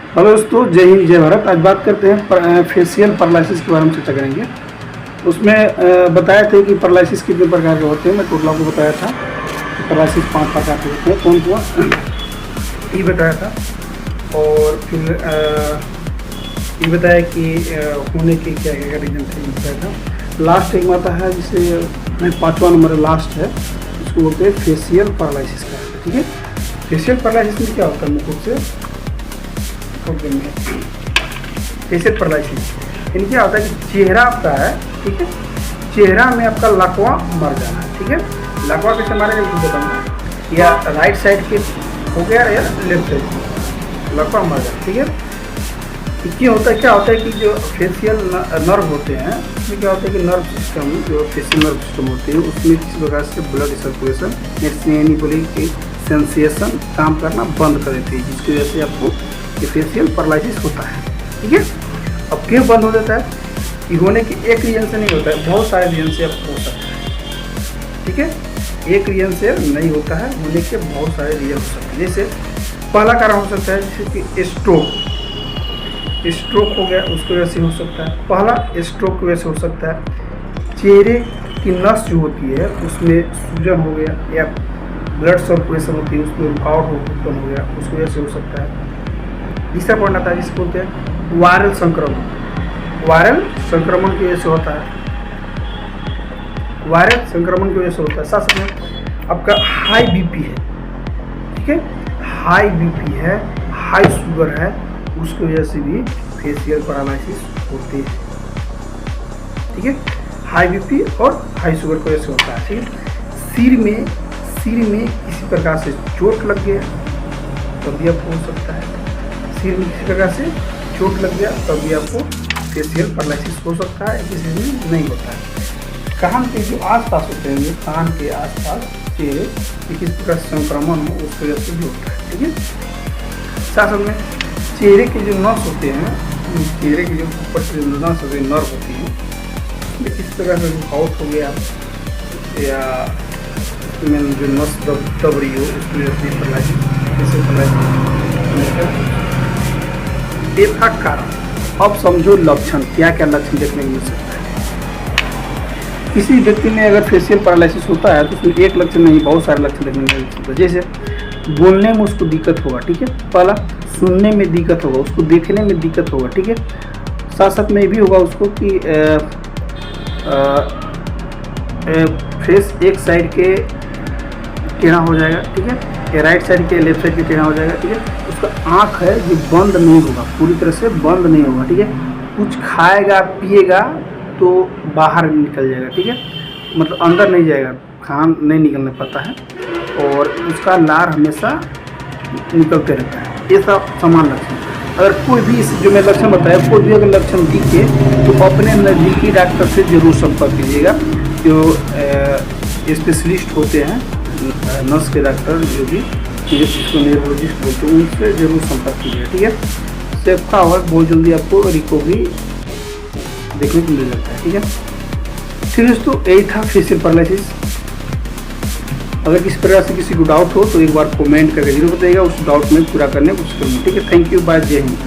Hello दोस्तों, जय हिंद जय भारत। आज बात करते हैं फेशियल पैरालिसिस के बारे में चर्चा करेंगे। उसमें बताए थे कि पैरालिसिस कितने प्रकार के होते हैं। मैं टोटल आपको बताया था कि पैरालिसिस 5 प्रकार के होते हैं। कौन कौन ये बताया था। और फिर ये बताया कि होने के क्या क्या रीजन थे, ये बताया था। लास्ट एक आता है जिसे 5वां नंबर लास्ट है, इसको बोलते हैं फेशियल पैरालिसिस का। ठीक है, फेशियल पैरालिसिस में क्या होता है, मुकुट से फेशियल पैरालिसिस इनकी क्या होता है कि चेहरा आपका है, ठीक है, चेहरा में आपका लकवा मर जाना है। ठीक है, लकवा कैसे मारेगा इसको बताऊंगा। या राइट साइड के हो गया या लेफ्ट साइड लकवा मर जाना। ठीक है, क्यों होता है, क्या होता है कि जो फेशियल नर्व होते हैं उसमें क्या होता है कि नर्व सिस्टम, जो फेशियल नर्व सिस्टम होते हैं उसमें किसी प्रकार से ब्लड सर्कुलेशन यानी बोली कि सेंसेशन काम करना बंद कर देती है, जिसकी वजह से आपको ये फेशियल पैरालिसिस होता है। ठीक है, अब क्यों बंद हो जाता है, ये होने की एक रीजन से नहीं होता है, बहुत सारे रीजन से आपको हो सकता है। ठीक है, एक रीजन से नहीं होता है, होने के बहुत सारे रीजन हो सकते हैं। जैसे पहला कारण हो सकता है जैसे कि स्ट्रोक हो गया, उसकी वजह से हो सकता है। पहला स्ट्रोक की वजह से हो सकता है। चेहरे की नस जो होती है उसमें सूजन हो गया, या ब्लड सर्कुलेशन होती है उसमें रुकावट उत्पन्न हो गया, उसकी वजह से हो सकता है। तीसरा पॉइंट आता है जिसको बोलते हैं वायरल संक्रमण। वायरल संक्रमण की वजह से होता है, वायरल संक्रमण की वजह से होता है। साथ में आपका हाई बीपी है, ठीक है, हाई बीपी है, हाई शुगर है, उसकी वजह से भी फेशियल पैरालिसिस होती है। ठीक है, हाई बीपी और हाई शुगर की वजह से होता है। ठीक है, सिर में किसी प्रकार से चोट लग गया तभी आपको हो सकता है। सिर में किसी प्रकार से चोट लग गया तभी आपको फेशियल पैरालिसिस हो सकता है, किसी में नहीं होता है। कान के जो आसपास होते हैं, कान के आसपास चेहरे किसी प्रकार से संक्रमण हो उसकी वजह से भी होता है। ठीक है, साथ में चेहरे के जो नस होते हैं, चेहरे के जो ऊपर से नस होते हैं, नर्व होती है, किसी प्रकार से रुकावट हो गया या में जो नस दब रही हो उसकी वजह से पैरालिसिस। बेफाक कारण। अब समझो लक्षण, क्या क्या लक्षण देखने को मिल सकता है। किसी व्यक्ति में अगर फेशियल पैरालिसिस होता है तो उसमें एक लक्षण नहीं, बहुत सारे लक्षण देखने को मिल सकता है। जैसे बोलने में उसको दिक्कत होगा, ठीक है, पहला सुनने में दिक्कत होगा, उसको देखने में दिक्कत होगा। ठीक है, साथ साथ में भी होगा उसको कि फेस एक साइड के टेढ़ा हो जाएगा। ठीक है, या राइट साइड के लेफ्ट साइड के टेढ़ा हो जाएगा। ठीक है, उसका आँख है जो बंद नहीं होगा, पूरी तरह से बंद नहीं होगा। ठीक है, कुछ खाएगा पिएगा तो बाहर निकल जाएगा। ठीक है, मतलब अंदर नहीं जाएगा, खान नहीं निकलने पाता है, और उसका लार हमेशा निकलते रहता है। ये सब समान लक्षण। अगर कोई भी इस जो मैं लक्षण बताया, कोई भी अगर लक्षण दिखे तो अपने नज़दीकी डॉक्टर से जरूर संपर्क कीजिएगा। जो स्पेशलिस्ट होते हैं, नर्स के डॉक्टर, जो भी जिसको न्यूरोलॉजिस्ट बोलते हैं, उनसे जरूर संपर्क कीजिएगा। ठीक है, इससे आपका और बहुत जल्दी आपको रिकवरी देखने को मिल जाता है। ठीक है, फिर दोस्तों यही था फेशियल पैरालिसिस। अगर किसी प्रकार से किसी को डाउट हो तो एक बार कमेंट करके जरूर बताइएगा, उस डाउट में पूरा करने की कोशिश करूँगा। ठीक है, थैंक यू, बाय, जय हिंद।